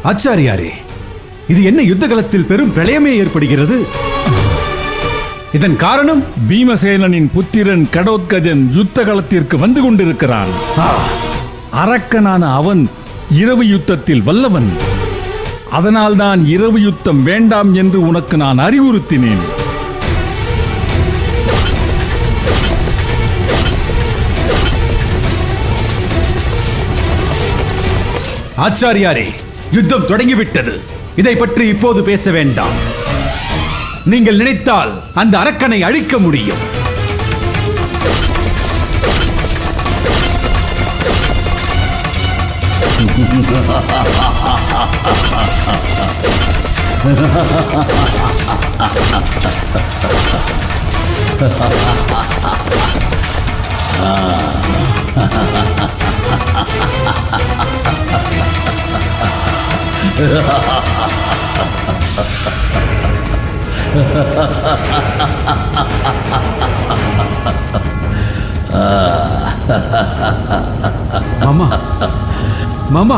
ஆச்சாரியாரே, இது என்ன யுத்த களத்தில் பெரும் பிரளயமே ஏற்படுகிறது? இதன் காரணம்? பீமசேனனின் புத்திரன் கடோத்கஜன் யுத்த களத்திற்கு வந்து கொண்டிருக்கிறான். அரக்கனான அவன் இரவு யுத்தத்தில் வல்லவன். அதனால்தான் இரவு யுத்தம் வேண்டாம் என்று உனக்கு நான் அறிவுறுத்தினேன். ஆச்சாரியாரே, யுத்தம் தொடங்கிவிட்டது. இதை பற்றி இப்போது பேச வேண்டாம். நீங்கள் நினைத்தால் அந்த அரக்கனை அழிக்க முடியும். மாமா, மாமா,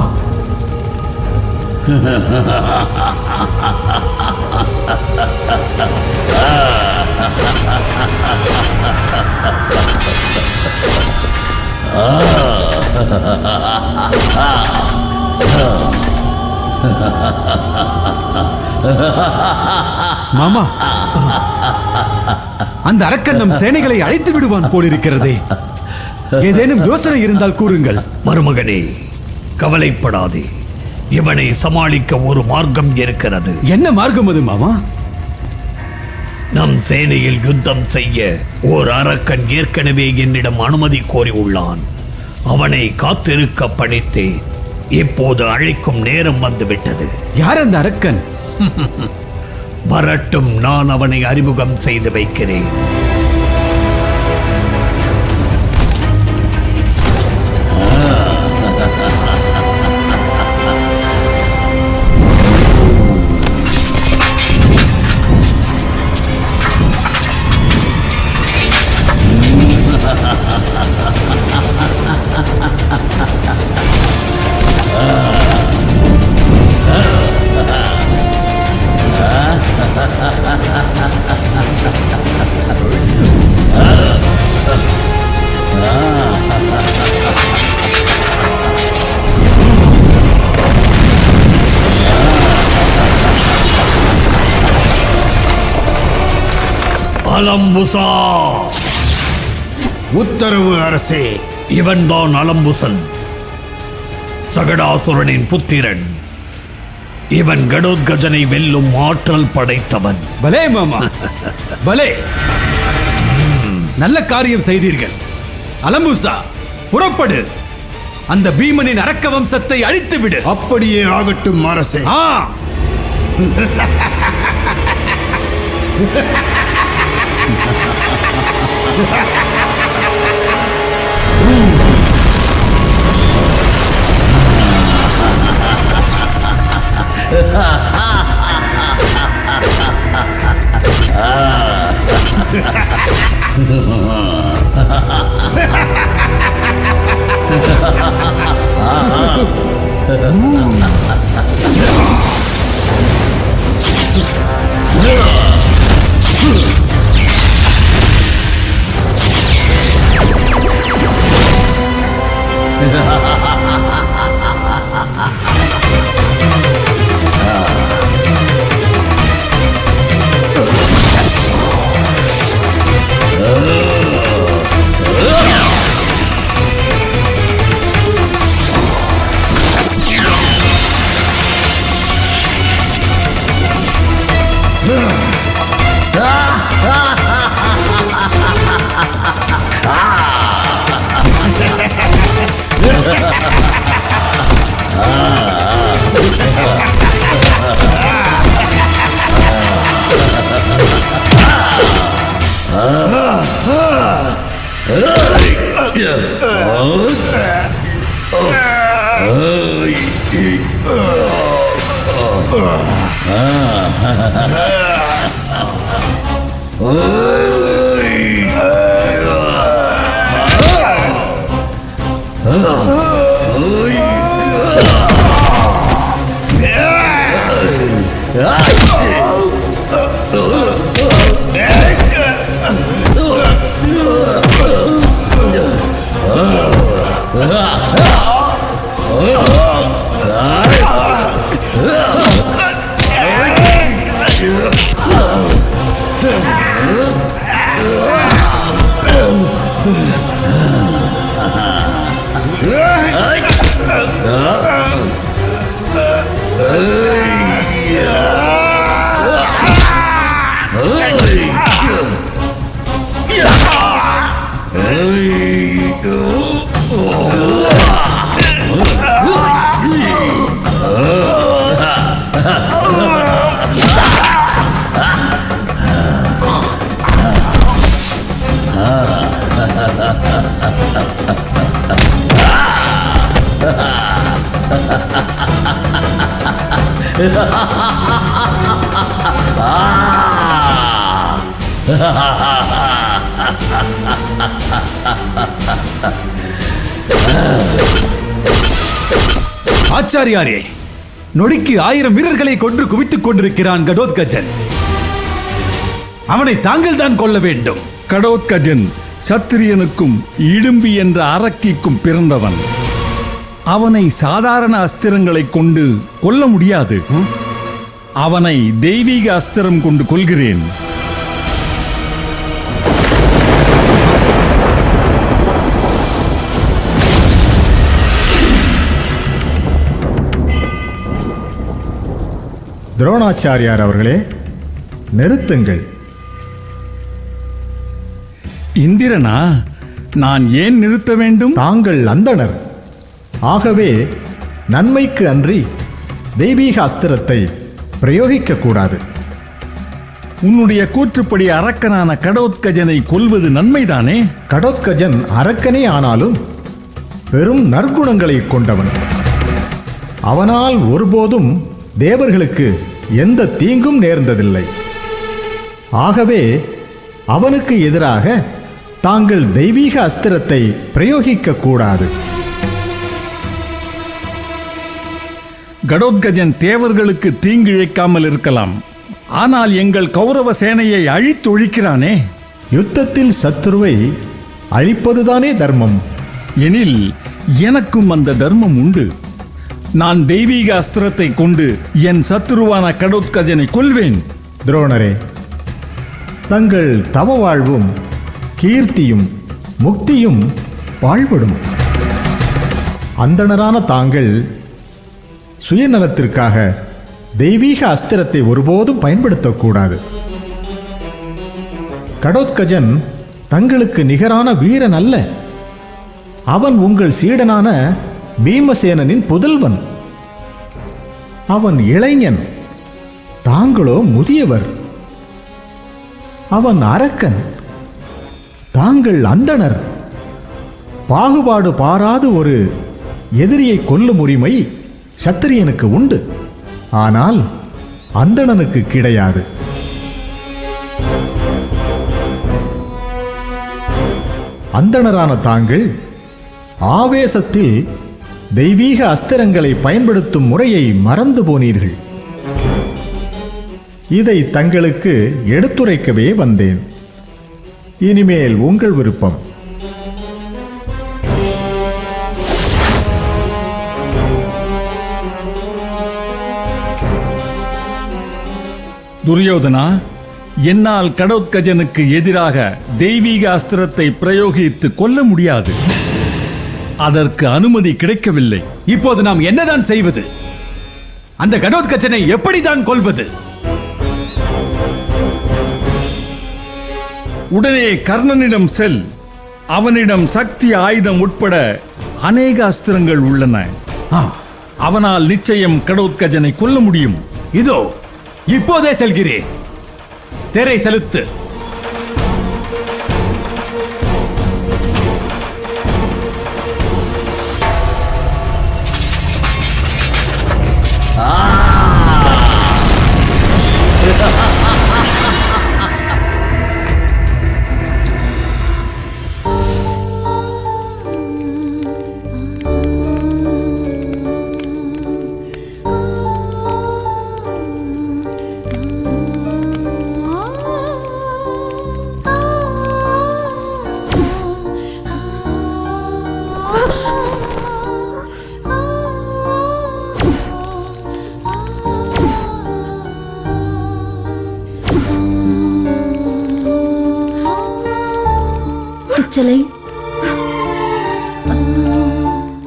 மாமா, அந்த அரக்கன் நம் சேனைகளை அழைத்து விடுவான் போலிருக்கிறதே. ஏதேனும் யோசனை இருந்தால் கூறுங்கள். மருமகனே, கவலைப்படாதே. இவனை சமாளிக்க ஒரு மார்க்கம் இருக்கிறது. என்ன மார்க்கம் அது மாமா? நம் சேனையில் யுத்தம் செய்ய ஓர் அரக்கன் ஏற்கனவே என்னிடம் அனுமதி கோரி உள்ளான். அவனை காத்திருக்க பணித்தேன். இப்போது அழைக்கும் நேரம் வந்துவிட்டது. யார் அந்த அரக்கன்? வரட்டும், நான் அவனை அறிமுகம் செய்து வைக்கிறேன். அலம்புசா! உத்தரவு அரசே. இவன்தான் அலம்புசன், சகடாசுரனின் புத்திரன். இவன் கடோத்கஜனை வெல்லும் ஆற்றல் படைத்தவன். பலே மாமா, பலே. நல்ல காரியம் செய்தீர்கள். அலம்புசா, புறப்படு. அந்த பீமனின் அரக்க வம்சத்தை அழித்து விடு. அப்படியே ஆகட்டும் அரசே. ஆச்சாரியாரே, நொடிக்கு 1000 வீரர்களை கொன்று குவித்துக் கொண்டிருக்கிறான் கடோத்கஜன். அவனை தாங்கள் தான் கொல்ல வேண்டும். கடோத்கஜன் சத்திரியனுக்கும் இடும்பி என்ற அரக்கிக்கும் பிறந்தவன். அவனை சாதாரண அஸ்திரங்களை கொண்டு கொல்ல முடியாது. அவனை தெய்வீக அஸ்திரம் கொண்டு கொல்கிறேன். துரோணாச்சாரியார் அவர்களே, நிறுத்துங்கள். இந்திரனா, நான் ஏன் நிறுத்த வேண்டும்? தாங்கள் அந்தணர். ஆகவே நன்மைக்கு அன்றி தெய்வீக அஸ்திரத்தை பிரயோகிக்க கூடாது. உன்னுடைய கூற்றுப்படி அரக்கனான கடோத்கஜனை கொல்வது நன்மைதானே? கடோத்கஜன் அரக்கனே ஆனாலும் பெரும் நற்குணங்களை கொண்டவன். அவனால் ஒருபோதும் தேவர்களுக்கு எந்த தீங்கும் நேர்ந்ததில்லை. ஆகவே அவனுக்கு எதிராக தாங்கள் தெய்வீக அஸ்திரத்தை பிரயோகிக்க கூடாது. கடோத்கஜன் தேவர்களுக்கு தீங்கு இழைக்காமல் இருக்கலாம். ஆனால் எங்கள் கௌரவ சேனையை அழித்தொழிக்கிறானே. யுத்தத்தில் சத்துருவை அழிப்பதுதானே தர்மம். எனில் எனக்கும் அந்த தர்மம் உண்டு. நான் தெய்வீக அஸ்திரத்தை கொண்டு என் சத்துருவான கடோத்கஜனை கொல்வேன். துரோணரே, தங்கள் தவ வாழ்வும் கீர்த்தியும் முக்தியும் வாழ்படும். அந்தணரான தாங்கள் சுயநலத்திற்காக தெய்வீக அஸ்திரத்தை ஒருபோதும் பயன்படுத்தக்கூடாது. கடோத்கஜன் தங்களுக்கு நிகரான வீரன் அல்ல. அவன் உங்கள் சீடனான பீமசேனனின் புதல்வன். அவன் இளைஞன், தாங்களோ முதியவர். அவன் அரக்கன், தாங்கள் அந்தணர். பாகுபாடு பாராது ஒரு எதிரியை கொல்லும் உரிமை சத்திரியனுக்கு உண்டு. ஆனால் அந்தணனுக்கு கிடையாது. அந்தணரான தாங்கள் ஆவேசத்தில் தெய்வீக அஸ்திரங்களை பயன்படுத்தும் முறையை மறந்து போனீர்கள். இதை தங்களுக்கு எடுத்துரைக்கவே வந்தேன். இனிமேல் உங்கள் விருப்பம். துரியோதனா, என்னால் கடோத்கஜனுக்கு எதிராக தெய்வீக அஸ்திரத்தை பிரயோகித்து கொல்ல முடியாது. அதற்கு அனுமதி கிடைக்கவில்லை. இப்போது நாம் என்னதான் செய்வது? அந்த கடோத்கஜனை எப்படிதான் கொல்வது? உடனே கர்ணனிடம் செல். அவனிடம் சக்தி ஆயுதம் உட்பட அநேக அஸ்திரங்கள் உள்ளன. அவனால் நிச்சயம் கடோத்கஜனை கொல்ல முடியும். இதோ இப்போதே செல்கிறேன். தேரை செலுத்து.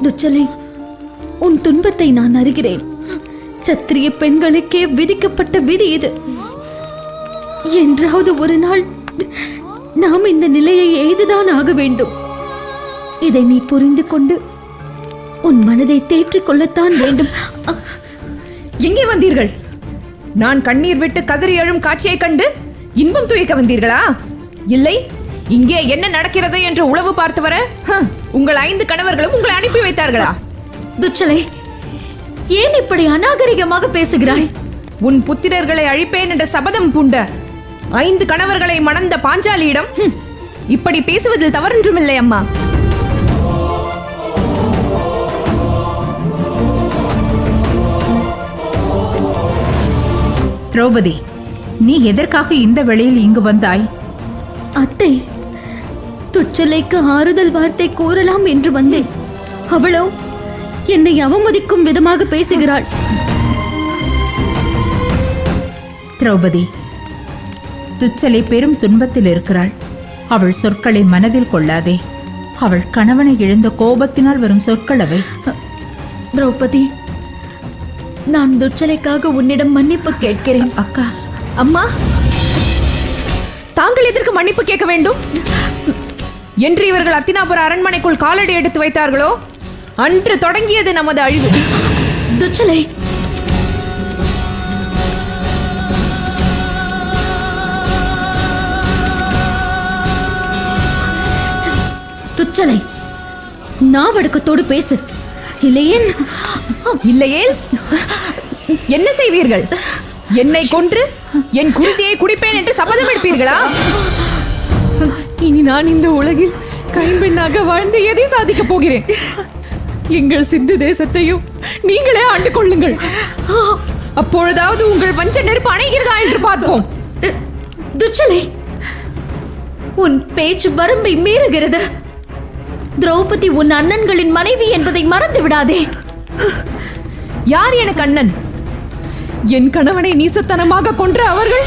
துச்சலை, உன் துன்பத்தை நான் அறிகிறேன். சத்திரிய பெண்களுக்கே விதிக்கப்பட்ட விதி இது. என்றாவது ஒரு நாள் நாம் இந்த நிலையை எய்துதான் ஆக வேண்டும். இதை நீ புரிந்து கொண்டு உன் மனதை தேற்றிக் கொள்ளத்தான் வேண்டும். எங்கே வந்தீர்கள்? நான் கண்ணீர் விட்டு கதறி எழும் காட்சியைக் கண்டு இன்பம் துய்க்க வந்தீர்களா? இல்லை, இங்கே என்ன நடக்கிறது என்று உளவு பார்த்து வர உங்கள் 5 கணவர்களும் உங்களை அனுப்பி வைத்தார்களா? துச்சலை, ஏன் இப்படி அநாகரிகமாக பேசுகிறாய்? உன் புத்திரர்களை அழிப்பேன் என்ற சபதம் பூண்ட 5 கணவர்களை மணந்த பாஞ்சாலியிடம் இப்படி பேசுவதில் தவறொன்றுமில்லை அம்மா. திரௌபதி, நீ எதற்காக இந்த வேளையில் இங்கு வந்தாய்? அத்தை, துச்சலைக்கு ஆறுதல் வார்த்தை கூறலாம் என்று வந்தேன். அவளோ என்னை அவமதிக்கும் விதமாக பேசுகிறாள். திரௌபதி, துச்சலை பெரும் துன்பத்தில் இருக்கிறாள். அவள் சொற்களை மனதில் கொள்ளாதே. அவள் கணவனை இழந்த கோபத்தினால் வரும் சொற்கள் அவை. திரௌபதி, நான் துச்சலைக்காக உன்னிடம் மன்னிப்பு கேட்கிறேன். அக்கா, அம்மா, தாங்கள் எதற்கு மன்னிப்பு கேட்க வேண்டும்? என்று இவர்கள் அத்தினாபுர அரண்மனைக்குள் காலடி எடுத்து வைத்தார்களோ அன்று தொடங்கியது நமது அழிவு. துச்சலை, துச்சலை, நாவடக்கத்தோடு பேசு. இல்லையே என்ன செய்வீர்கள்? என்னை கொன்று என் குருதியை குடிப்பேன் என்று சபதம் எடுப்பீர்களா? இனி நான் இந்த உலகில் கைம்பெண்ணாக வாழ்ந்து எதை சாதிக்க போகிறேன்? எங்கள் சிந்து தேசத்தையும் நீங்களே ஆண்டு கொள்ளுங்கள். அப்பொழுதாவது உங்கள் வஞ்ச நெருப்பு அணைகிறதா என்று பார்ப்போம். துச்சலை, உன் பேச்சு வரம்பை மீறுகிறது. திரௌபதி உன் அண்ணன்களின் மனைவி என்பதை மறந்து விடாதே. யார் எனக்கு அண்ணன்? என் கணவனை நீசத்தனமாக கொன்ற அவர்கள்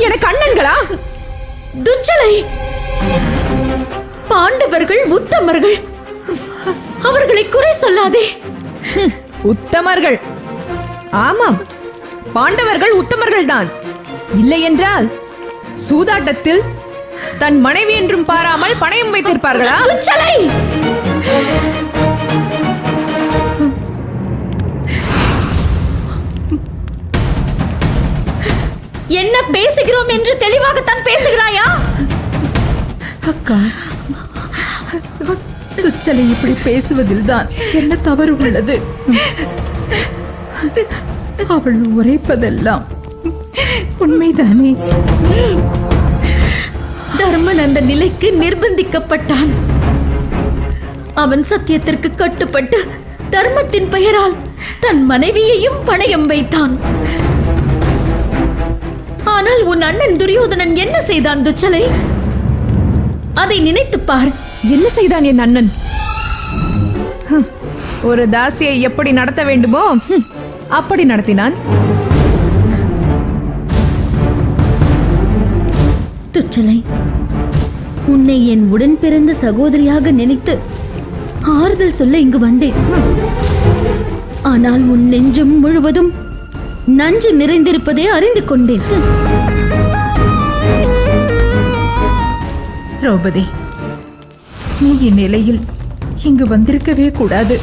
எனக்கு அண்ணன்களா? துச்சலை, பாண்டவர்கள் உத்தமர்கள். அவர்களை குறை சொல்லாதே. உத்தமர்கள்? ஆமாம், பாண்டவர்கள் உத்தமர்கள் தான். இல்லை என்றால் சூதாட்டத்தில் தன் மனைவி என்றும் பாராமல் பணயம் வைத்திருப்பார்களா? துச்சலை, என்ன பேசுகிறோம் என்று தெளிவாகத்தான் பேசுகிறாயா? அக்கா, துச்சலை இப்படி பேசுவதில் தான் என்ன தவறு உள்ளது? அவள் உரைப்பதெல்லாம் உண்மைதானே? தர்மன் அந்த நிலைக்கு நிர்பந்திக்கப்பட்டான். அவன் சத்தியத்திற்கு கட்டுப்பட்டு தர்மத்தின் பெயரால் தன் மனைவியையும் பணயம் வைத்தான். ஆனால் உன் அண்ணன் துரியோதனன் என்ன செய்தான் துச்சலை? அதை நினைத்துப் பார். என்ன செய்தான் என் அண்ணன்? ஒரு தாசியை எப்படி நடத்த வேண்டுமோ அப்படி நடத்தினான். துச்சலை, உன்னை என் உடன் பிறந்த சகோதரியாக நினைத்து ஆறுதல் சொல்ல இங்கு வந்தேன். ஆனால் உன் நெஞ்சம் முழுவதும் நஞ்சு நிறைந்திருப்பதை அறிந்து கொண்டேன். திரௌபதி, நீ இந்நிலையில் இங்கு வந்திருக்கவே கூடாது.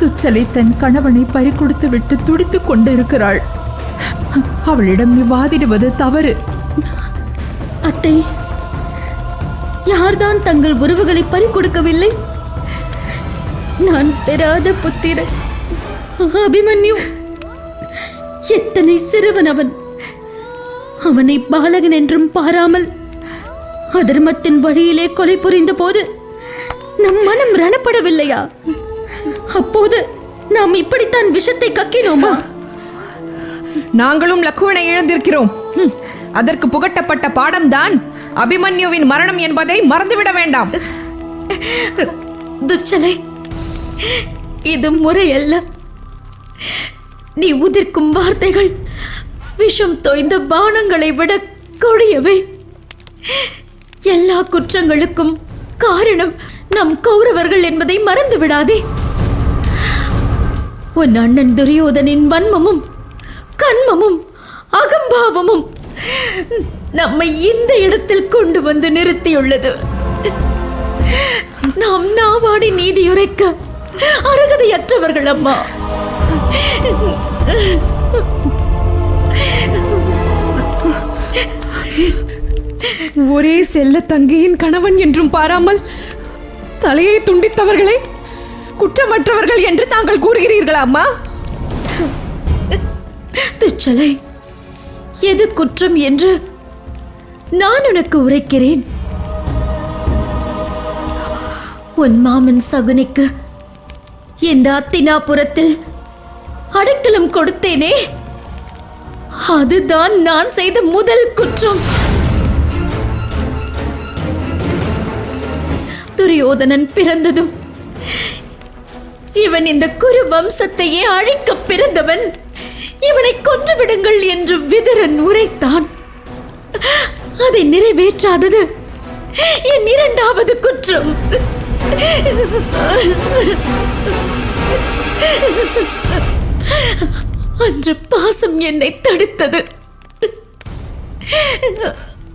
துச்சலை தன் கணவனை பறிகொடுத்து விட்டு துடித்துக் கொண்டு இருக்கிறாள். அவளிடம் நீ வாதிடுவது தவறு. அத்தை, யார்தான் தங்கள் உறவுகளை பறிகொடுக்கவில்லை? நான் பெறாத புத்திரன் அபிமன்யு. எத்தனை சிறுவன் அவன்! அவனை பாலகன் என்றும் பாராமல் அதர்மத்தின் வழியிலே கொலை புரிந்த போது நம் மனம் ரணப்படவில்லையா? அப்போது நாம் இப்படித்தான் விஷத்தை கக்கினோமா? நாங்களும் லக்குவனை இழந்திருக்கிறோம். அதற்கு புகட்டப்பட்ட பாடம்தான் அபிமன்யுவின் மரணம் என்பதை மறந்துவிட வேண்டாம். துச்சலை, இது முறையல்ல. நீ உதிர்க்கும் வார்த்தைகள் விஷம் தோய்ந்த பானங்களை விட கொடியவை. எல்லா குற்றங்களுக்கும் காரணம் நம் கௌரவர்கள் என்பதை மறந்து விடாதே. உன் அண்ணன் துரியோதனின் வன்மமும் கண்மமும் அகம்பாவமும் நம்மை இந்த இடத்தில் கொண்டு வந்து நிறுத்தியுள்ளது. நாம் நாவாடி நீதியுரைக்க அருகதையற்றவர்கள் அம்மா. ஒரே செல்ல தங்கையின் கணவன் என்றும் பாராமல் தலையை துண்டித்தவர்களை குற்றமற்றவர்கள் என்று தாங்கள் கூறுகிறீர்களா அம்மா? துச்சலை, எது குற்றம் என்று நான் உனக்கு உரைக்கிறேன். உன் மாமன் சகுனிக்கு இந்த அத்தினாபுரத்தில் அடைக்கலம் கொடுத்தேனே, அதுதான் நான் செய்த முதல் குற்றம். துரியோதனன் பிறந்ததும் இவன் இந்த குரு வம்சத்தையே அழிக்க பிறந்தவன், இவனை கொன்று விடுங்கள் என்று விதுரன் உரைத்தான். அதை நிறைவேற்றாதது என் இரண்டாவது குற்றம். அன்று பாசம் என்னை தடுத்தது.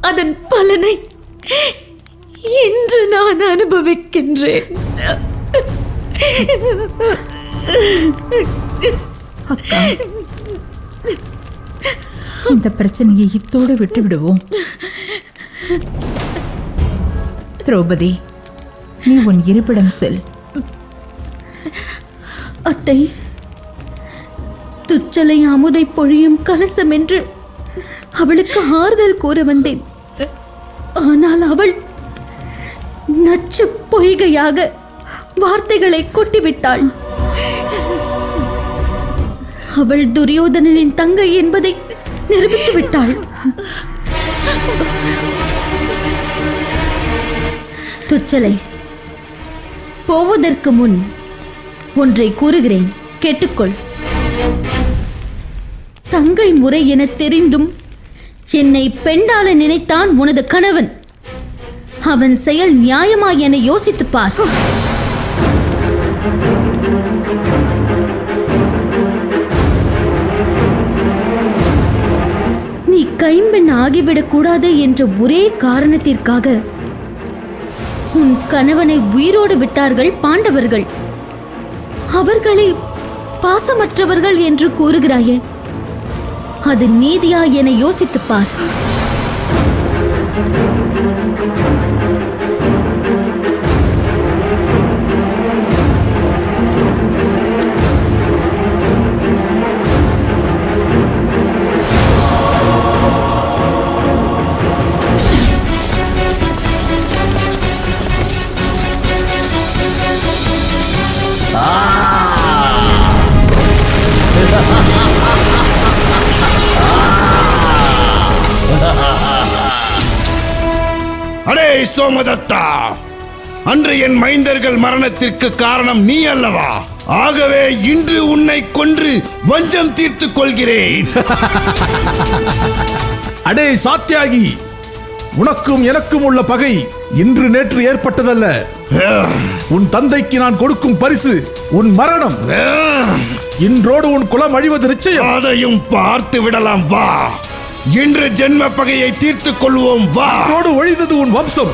அதன் பலனை இன்று நான் அனுபவிக்கின்றேன். அக்கா, இந்த பிரச்சனையை இத்தோடு விட்டு விடுவோம். திரௌபதி, நீ உன் இருப்பிடம் செல். அத்தை, துச்சலை அமுதை பொழியும் கலசம் என்று அவளுக்கு ஆறுதல் கூற வந்தேன். ஆனால் அவள் நச்சு பொய்கையாக வார்த்தைகளை கொட்டிவிட்டாள். அவள் துரியோதனனின் தங்கை என்பதை நிரூபித்து விட்டாள். துச்சலை, போவதற்கு முன் ஒன்றை கூறுகிறேன், கேட்டுக்கொள். தங்கை முறை என தெரிந்தும் என்னை பெண்டாள நினைத்தான் உனது கணவன். அவன் செயல் நியாயமா என யோசித்துப் பார். நீ கைம்பெண் ஆகிவிடக் கூடாது என்ற ஒரே காரணத்திற்காக உன் கணவனை உயிரோடு விட்டார்கள் பாண்டவர்கள். அவர்களை பாசமற்றவர்கள் என்று கூறுகிறாயே, அது நீதியா என யோசித்துப் பார். அடே சோமதத்தா, அன்று என் மைந்தர்கள் மரணத்திற்கு காரணம் நீ அல்லவா? ஆகவே இன்று உன்னை கொன்று வஞ்சம் தீர்த்துக் கொள்கிறேன். அடே சாத்தியாகி, உனக்கும் எனக்கும் உள்ள பகை இன்று நேற்று ஏற்பட்டதல்ல. உன் தந்தைக்கு நான் கொடுக்கும் பரிசு உன் மரணம். இன்றோடு உன் குலம் அழிவது நிச்சயம். அதையும் பார்த்து விடலாம் வா. இன்று ஜென்ம பகையை தீர்த்துக் கொள்வோம் வா. இன்றோடு ஒழிந்தது உன் வம்சம்.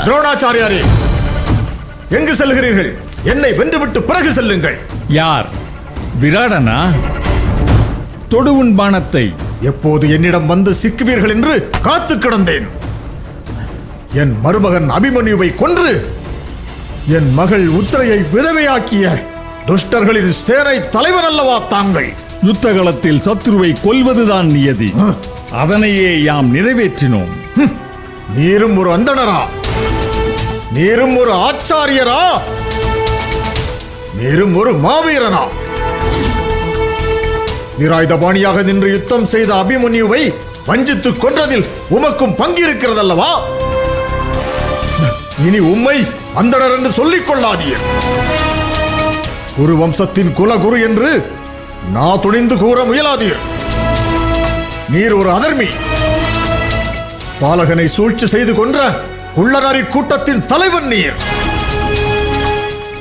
துரோணாச்சாரியாரே, எங்கு செல்கிறீர்கள்? என்னை வென்றுவிட்டு பிறகு செல்லுங்கள். யார்? விராடனா? தொடு உன் பாணத்தை. எப்போது என்னிடம் வந்து சிக்குவீர்கள் என்று காத்து கிடந்தேன். என் மருமகன் அபிமன்யுவை கொன்று என் மகள் உத்திரையை விதவையாக்கிய துஷ்டர்களின் சேனை தலைவன் அல்லவா தாங்கள்? யுத்த களத்தில் சத்ருவை கொல்வதுதான் நியதி. அதனையே யாம் நிறைவேற்றினோம். நீரும் ஒரு அந்தணரா? நீரும் ஒரு ஆச்சாரியரா? நீரும் ஒரு மாவீரனா? நிராயுதபாணியாக நின்று யுத்தம் செய்த அபிமன்யுவை வஞ்சித்துக் கொன்றதில் உமக்கும் பங்கு இருக்கிறதல்லவா? இனி உம்மை அந்தணர் என்று சொல்லிக் கொள்ளாதீர். குரு வம்சத்தின் குலகுரு என்று நான் துணிந்து கூற முயலாதீர். நீர் ஒரு அதர்மி. பாலகனை சூழ்ச்சி செய்து கொன்ற குள்ளநரி கூட்டத்தின் தலைவன் நீர்.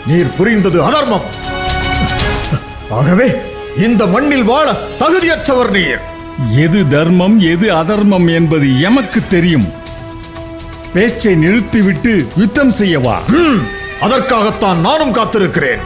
நீர் புரிந்தது அதர்மம். ஆகவே இந்த மண்ணில் வாழ தகுதியற்றவர் நீர். எது தர்மம் எது அதர்மம் என்பது எமக்கு தெரியும். பேச்சை நிறுத்திவிட்டு யுத்தம் செய்யவா? அதற்காகத்தான் நானும் காத்திருக்கிறேன்.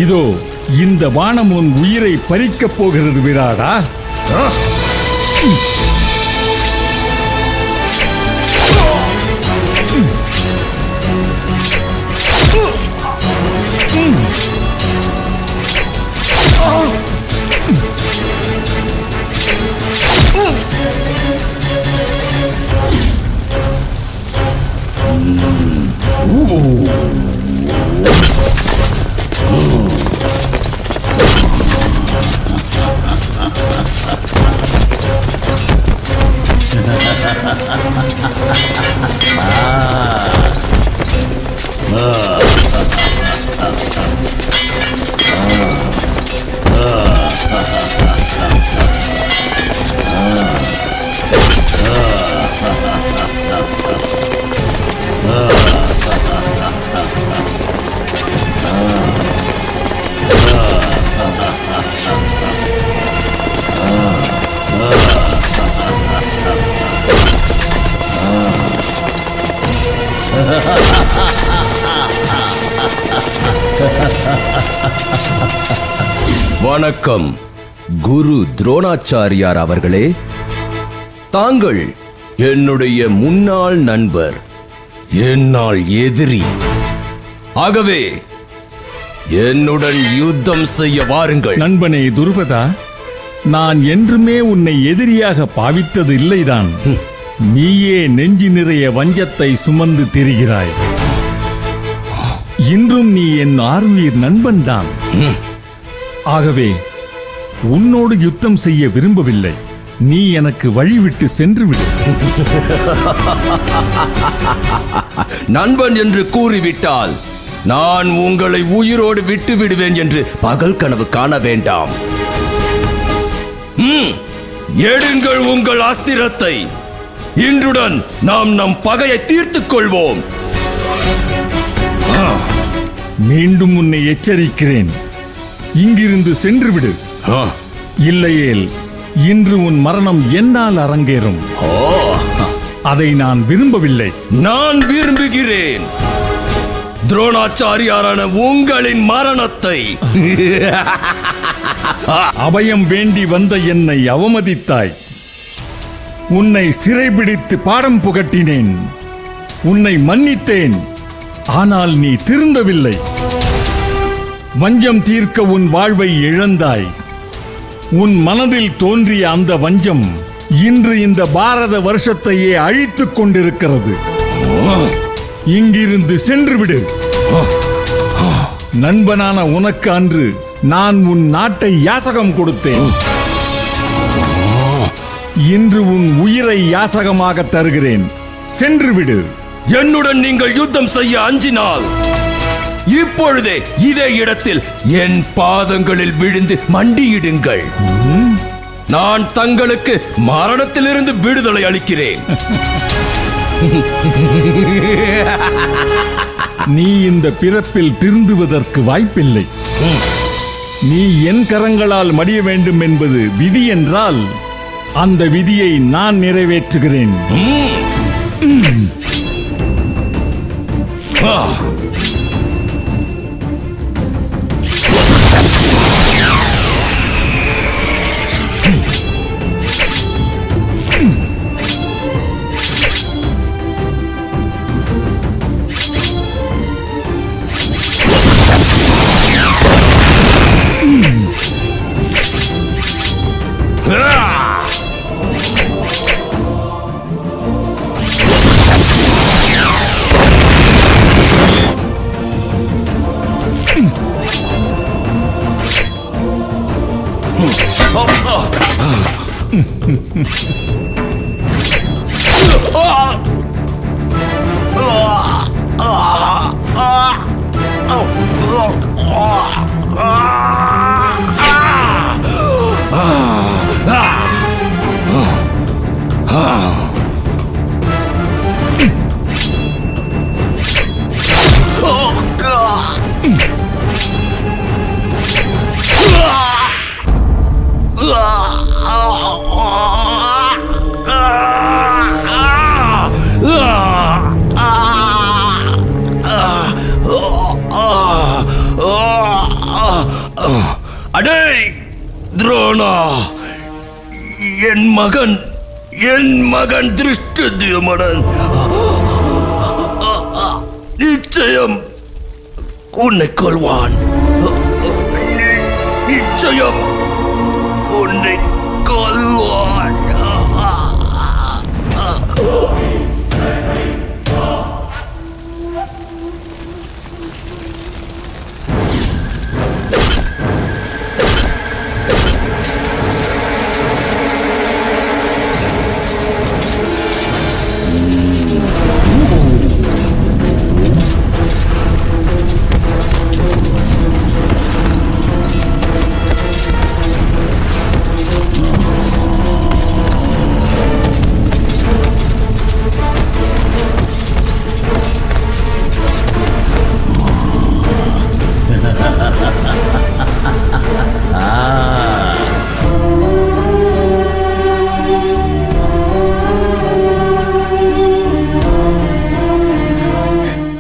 இதோ இந்த வானம் உன் உயிரை பறிக்கப் போகிறது விராடா. வணக்கம் குரு துரோணாச்சாரியார் அவர்களே. தாங்கள் என்னுடைய முன்னாள் நண்பர், என்னால் எதிரி. ஆகவே என்னுடன் யுத்தம் செய்ய வாருங்கள். நண்பனே துருபதா, நான் என்றுமே உன்னை எதிரியாக பாவித்தது இல்லைதான். நீயே நெஞ்சு நிறைய வஞ்சத்தை சுமந்து திரிகிறாய். இன்றும் நீ என் ஆர்வீர் நண்பன்தான். ஆகவே உன்னோடு யுத்தம் செய்ய விரும்பவில்லை. நீ எனக்கு வழிவிட்டு சென்று விடு. நண்பன் என்று கூறிவிட்டால் நான் உங்களை உயிரோடு விட்டு விடுவேன் என்று பகல் கனவு காண வேண்டாம். எடுங்கள் உங்கள் அஸ்திரத்தை. இன்றுடன் நாம் நம் பகையை தீர்த்துக் கொள்வோம். மீண்டும் உன்னை எச்சரிக்கிறேன், இங்கிருந்து சென்று விடு. இல்லையேல் இன்று உன் மரணம் என்னால் அரங்கேறும். அதை நான் விரும்பவில்லை. நான் விரும்புகிறேன் துரோணாச்சாரியாரான உங்களின் மரணத்தை. அபயம் வேண்டி வந்த என்னை அவமதித்தாய். உன்னை சிறைபிடித்து பாடம் புகட்டினேன். உன்னை மன்னித்தேன். ஆனால் நீ திருந்தவில்லை. வஞ்சம் தீர்க்க உன் வாழ்வை இழந்தாய். உன் மனதில் தோன்றிய அந்த வஞ்சம் இன்று இந்த பாரத வருஷத்தையே அழித்துக் கொண்டிருக்கிறது. இங்கிருந்து சென்று விடு. நண்பனான உனக்கு அன்று நான் உன் நாட்டை யாசகம் கொடுத்தேன். இன்று உன் உயிரை யாசகமாக தருகிறேன். சென்று விடு. என்னுடன் நீங்கள் யுத்தம் செய்ய அஞ்சினால் இப்பொழுதே இதே இடத்தில் என் பாதங்களில் விழுந்து மண்டியிடுங்கள். நான் தங்களுக்கு மரணத்திலிருந்து விடுதலை அளிக்கிறேன். நீ இந்த பிறப்பில் திருந்துவதற்கு வாய்ப்பில்லை. நீ என் கரங்களால் மடிய வேண்டும் என்பது விதி என்றால் அந்த விதியை நான் நிறைவேற்றுகிறேன். அடே துரோணா, என் மகன் திருஷ்டத்யும்னன் நிச்சயம் உன்னை கொல்வான். நிச்சயம் உன்னை கொல்வான்.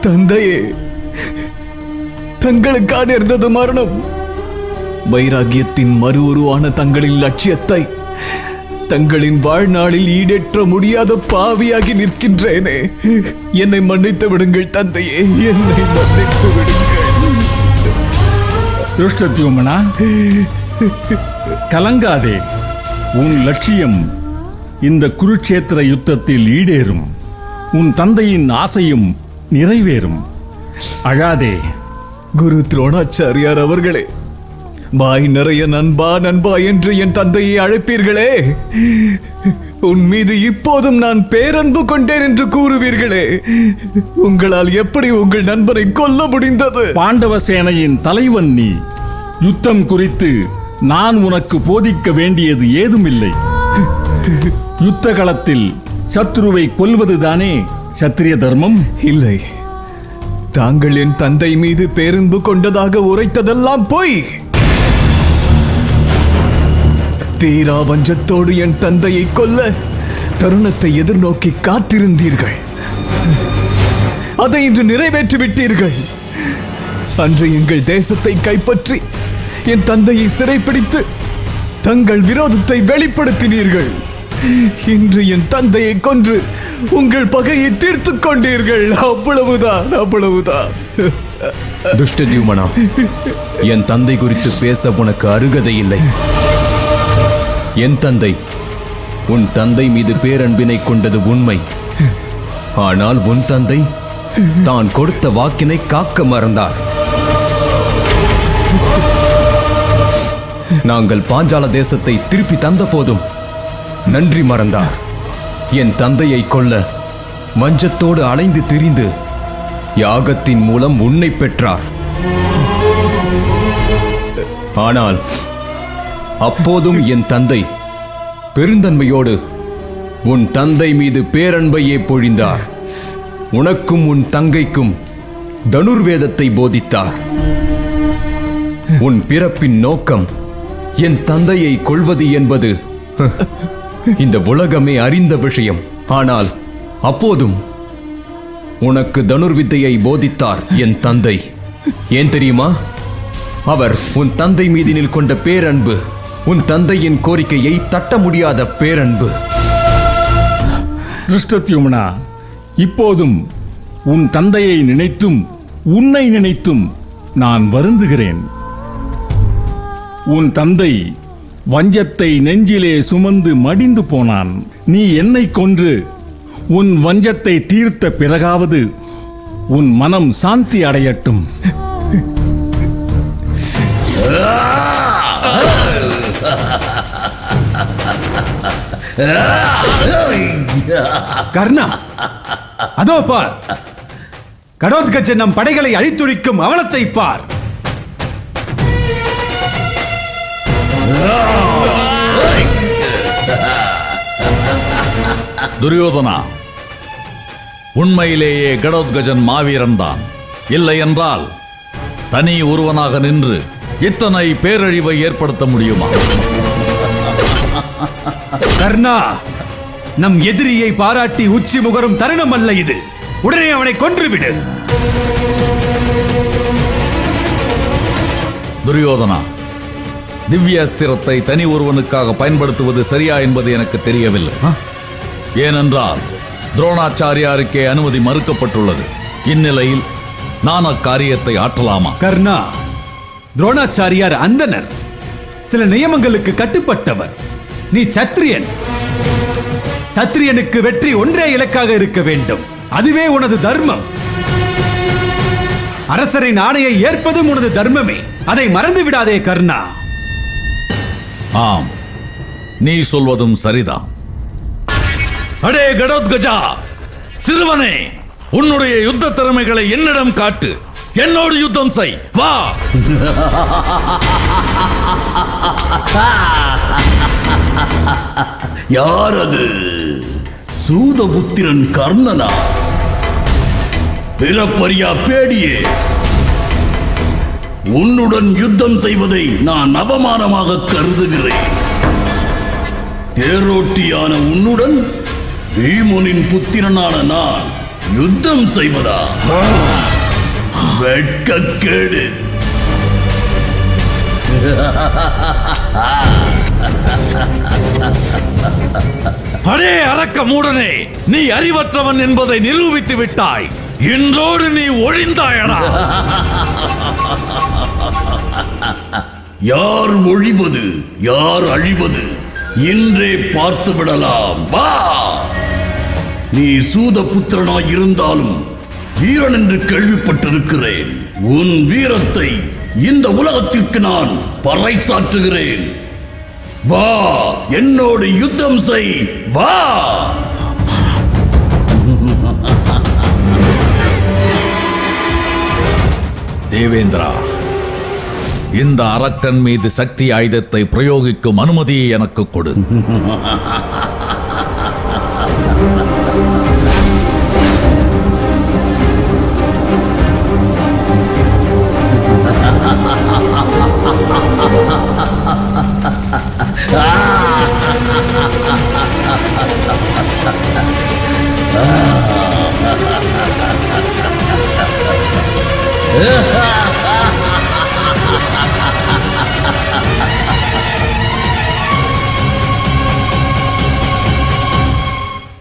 தந்தையே, தங்களுக்காக இருந்தது மரணம். வைராகியத்தின் மறு உருவான தங்களின் லட்சியத்தை தங்களின் வாழ்நாளில் ஈடேற்ற முடியாத பாவியாகி நிற்கின்றேனே. என்னை மன்னித்து விடுங்கள் தந்தையே, என்னை மன்னித்து விடுங்கள். திருஷ்டத்யும்னா, கலங்காதே. உன் லட்சியம் இந்த குருட்சேத்திர யுத்தத்தில் ஈடேறும். உன் தந்தையின் ஆசையும் நிறைவேறும். அழாதே. குரு துரோணாச்சாரியார் அவர்களே, வாய் நிறைய நண்பா நண்பா என்று என் தந்தையை அழைப்பீர்களே, உன் மீது இப்போதும் நான் பேரன்பு கொண்டேன் என்று கூறுவீர்களே, உங்களால் எப்படி உங்கள் நண்பனை கொல்ல முடிந்தது? பாண்டவ சேனையின் தலைவன் நீ. யுத்தம் குறித்து நான் உனக்கு போதிக்க வேண்டியது ஏதுமில்லை. யுத்த களத்தில் சத்ருவை கொல்வதுதானே சத்திரிய தர்மம். இல்லை, தாங்கள் என் தந்தை மீது பேரன்பு கொண்டதாக உரைத்ததெல்லாம் பொய். தீரா வஞ்சத்தோடு என் தந்தையை கொல்ல தருணத்தை எதிர்நோக்கி காத்திருந்தீர்கள். அதை இன்று நிறைவேற்றி விட்டீர்கள். அன்று எங்கள் தேசத்தை கைப்பற்றி என் தந்தையை சிறைப்பிடித்து தங்கள் விரோதத்தை வெளிப்படுத்தினீர்கள். இன்று என் தந்தையை கொன்று உங்கள் பகையை தீர்த்துக் கொண்டீர்கள். அவ்வளவுதான், அவ்வளவுதான். துஷ்டத்யுமனா, என் தந்தை குறித்து பேச உனக்கு அருகதை இல்லை. என் தந்தை உன் தந்தை மீது பேரன்பினை கொண்டது உண்மை. ஆனால் உன் தந்தை தான் கொடுத்த வாக்கினை காக்க மறந்தார். நாங்கள் பாஞ்சால தேசத்தை திருப்பி தந்த போதும் நன்றி மறந்தார். என் தந்தையை கொல்ல மஞ்சத்தோடு அலைந்து திரிந்து யாகத்தின் மூலம் உன்னை பெற்றார். ஆனால் அப்போதும் என் தந்தை பெருந்தன்மையோடு உன் தந்தை மீது பேரன்பையே பொழிந்தார். உனக்கும் உன் தங்கைக்கும் தனுர்வேதத்தை போதித்தார். உன் பிறப்பின் நோக்கம் என் தந்தையை கொல்வது என்பது இந்த உலகமே அறிந்த விஷயம். ஆனால் அப்போதும் உனக்கு தனுர்வித்தையை போதித்தார் என் தந்தை. ஏன் தெரியுமா? அவர் உன் தந்தை மீதினில் கொண்ட பேரன்பு, உன் தந்தையின் கோரிக்கையை தட்ட முடியாத பேரன்பு. திருஷ்டத்யும்னா, இப்போதும் உன் தந்தையை நினைத்தும் உன்னை நினைத்தும் நான் வருந்துகிறேன். உன் தந்தை வஞ்சத்தை நெஞ்சிலே சுமந்து மடிந்து போனான். நீ என்னை கொன்று உன் வஞ்சத்தை தீர்த்த பிறகாவது உன் மனம் சாந்தி அடையட்டும். கர்ணா, அதோ பார், கடோத்கஜன் நம் படைகளை அழித்துழிக்கும் அவலத்தை பார். துரியோதனா, உண்மையிலேயே கடோத்கஜன் மாவீரன் தான். இல்லை என்றால் தனி ஒருவனாக நின்று இத்தனை பேரழிவை ஏற்படுத்த முடியுமா? கர்ணா, நம் எதிரியை பாராட்டி உச்சி முகரும் தருணம் அல்ல இது. உடனே அவனை கொன்றுவிடு. துரியோதனா, திவ்ய அஸ்திரத்தை தனி ஒருவனுக்காக பயன்படுத்துவது சரியா என்பது எனக்கு தெரியவில்லை. ஏனென்றால் துரோணாச்சாரியாருக்கே அனுமதி மறுக்கப்பட்டுள்ளது. இந்நிலையில் நான் அக்காரியத்தை ஆற்றலாமா? கர்ணா, துரோணாச்சாரியார் அந்தனர், சில நியமங்களுக்கு கட்டுப்பட்டவர். நீ சத்திரியன். சத்திரியனுக்கு வெற்றி ஒன்றே இலக்காக இருக்க வேண்டும். அதுவே உனது தர்மம். அரசரின் ஆணையை ஏற்பதும் உனது தர்மமே. அதை மறந்து விடாதே கர்ணா. ஆம், நீ சொல்வதும் சரிதான். அடே கடோத்கஜா, சிறுவனே, உன்னுடைய யுத்த திறமைகளை என்னிடம் காட்டு. என்னோடு யுத்தம் செய், வா. யார் அது? சூதபுத்திரன் கர்ணனா? பிறப்பறியா பேடியே, உன்னுடன் யுத்தம் செய்வதை நான் அவமானமாக கருதுகிறேன். தேரோட்டியான உன்னுடன் பீமனின் புத்திரனான நான் யுத்தம் செய்வதா? வெட்கக்கேடு. அடே அரக்க மூடனே, நீ அறிவற்றவன் என்பதை நிரூபித்து விட்டாய். இன்றோடு நீ ஒழிந்தாயடா. யார் ஒழிவது, யார் அழிவது இன்றே பார்த்து விடலாம். வா. நீ சூதபுத்திரனாய் இருந்தாலும் வீரன் என்று கேள்விப்பட்டிருக்கிறேன். உன் வீரத்தை இந்த உலகத்திற்கு நான் பறைசாற்றுகிறேன். வா, என்னோடு யுத்தம் செய், வா. தேவேந்திரா, இந்த அரக்கன் மீது சக்தி ஆயுதத்தை பிரயோகிக்கும் அனுமதியை எனக்கு கொடு. Ah!